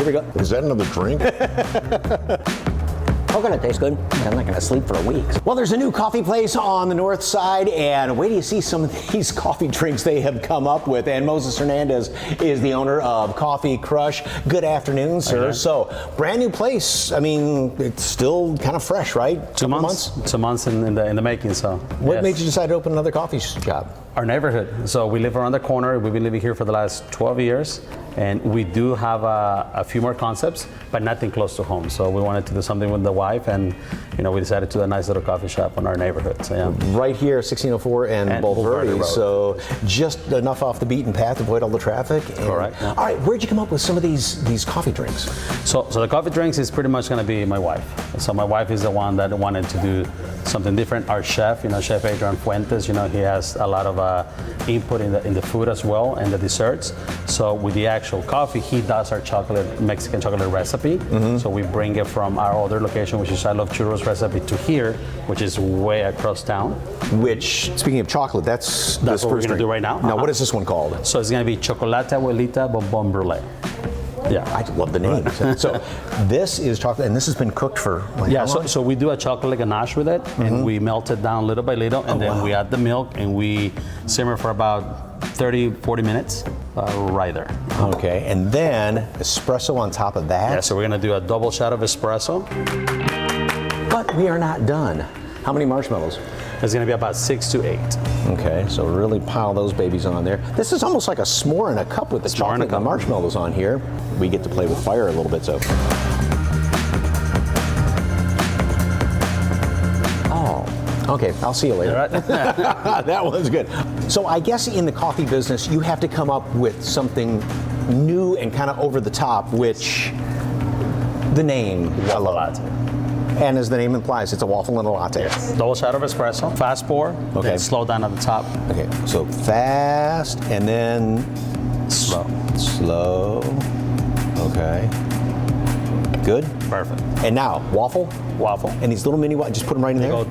here we go. Is that another drink? Coconut tastes good. I'm not going to sleep for a week. Well, there's a new coffee place on the north side, and wait till you see some of these coffee drinks they have come up with. And Moses Hernandez is the owner of Coffee Crush. Good afternoon, sir. Okay. So, brand new place. I mean, it's still kind of fresh, right? 2 months. 2 months in the making. So, what yes. made you decide to open another coffee shop? Our neighborhood. So we live around the corner. We've been living here for the last 12 years, and we do have a few more concepts, but nothing close to home. So we wanted to do something with the wife, and we decided to do a nice little coffee shop on our neighborhood. So yeah. Right here, 1604 and Bulverde. Road. So just enough off the beaten path to avoid all the traffic. And, correct. Yeah. All right, where'd you come up with some of these coffee drinks? So the coffee drinks is pretty much going to be my wife. So my wife is the one that wanted to do something different. Our chef, Chef Adrian Fuentes, he has a lot of input in the food as well and the desserts. So with the actual coffee, he does our Mexican chocolate recipe. Mm-hmm. So we bring it from our other location, which is I Love Churros recipe, to here, which is way across town. Which, speaking of chocolate, that's what we're going to do right now. Now, what is this one called? So it's going to be Chocolate Abuelita Bonbon Brulee. Yeah, I love the name. So this is chocolate, and this has been cooked for like how long? So we do a chocolate ganache with it, Mm-hmm. and we melt it down little by little, and then we add the milk, and we simmer for about 30-40 minutes right there. Okay, and then espresso on top of that. Yeah, so we're going to do a double shot of espresso. But we are not done. How many marshmallows? It's going to be about 6 to 8. Okay, so really pile those babies on there. This is almost like a s'more in a cup with the chocolate and the marshmallows on here. We get to play with fire a little bit, so. Oh, okay, I'll see you later. All right. That one's good. So I guess in the coffee business, you have to come up with something new and kind of over the top, which the name. Waffle Latte. And as the name implies, it's a waffle and a latte. Yes. Double shot of espresso, fast pour, Okay. then slow down at the top. Okay, so fast and then Slow. slow. Okay. Good. Perfect. And now, waffle. Waffle. And these little mini, just put them right in there? Go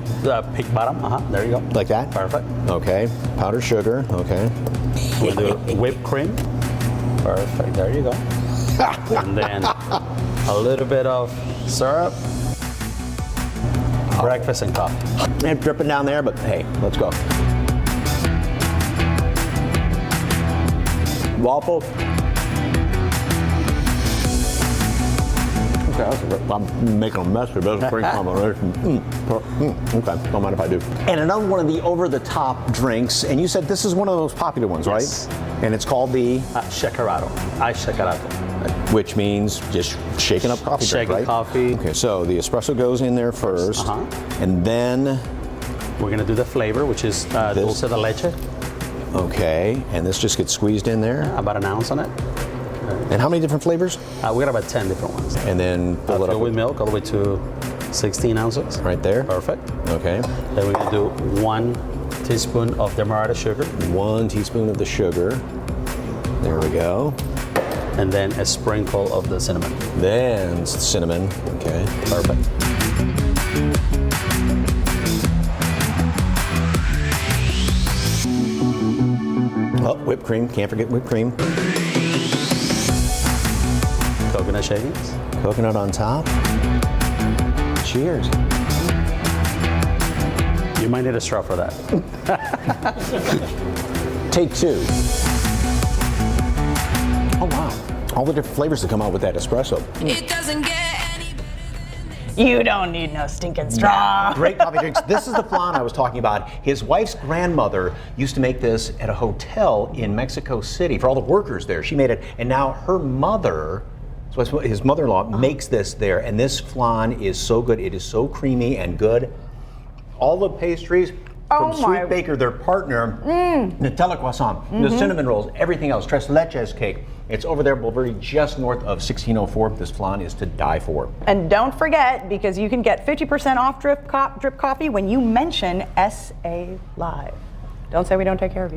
pick bottom. There you go. Like that? Perfect. Okay. Powdered sugar. Okay. We'll do whipped cream. Perfect. There you go. And then a little bit of syrup. Breakfast and coffee. And dripping down there, but hey, let's go. Waffle. Okay, I'm making a mess here, but that's a great combination. Okay, don't mind if I do. And another one of the over-the-top drinks, and you said this is one of those popular ones, Yes. right? And it's called the? Checkerado. Checkerado. Which means just shaking up coffee drink, Shaking right? coffee. Okay, so the espresso goes in there first, and then, We're going to do the flavor, which is dulce de leche. okay, and this just gets squeezed in there. About an ounce on it. And how many different flavors? We got about 10 different ones. And then fill it up Filled with milk all the way to 16 ounces. right there. Perfect. Okay. Then we're going to do 1 teaspoon of demerara sugar. 1 teaspoon of the sugar. There we go. And then a sprinkle of the cinnamon. Then cinnamon. Okay. Perfect. Oh, whipped cream. Can't forget whipped cream. Coconut shavings. Coconut on top. Cheers. You might need a straw for that. Take 2. Oh, wow. All the different flavors that come out with that espresso. It doesn't get any better than this. You don't need no stinking straw. Great coffee drinks. This is the flan I was talking about. His wife's grandmother used to make this at a hotel in Mexico City for all the workers there. She made it, and now her mother, so his mother-in-law, makes this there, and this flan is so good. It is so creamy and good. All the pastries from Sweet Baker, their partner, Nutella croissant, the cinnamon rolls, everything else, tres leches cake. It's over there, Bulverde, just north of 1604. This flan is to die for. And don't forget, because you can get 50% off drip coffee when you mention SA Live. Don't say we don't take care of you.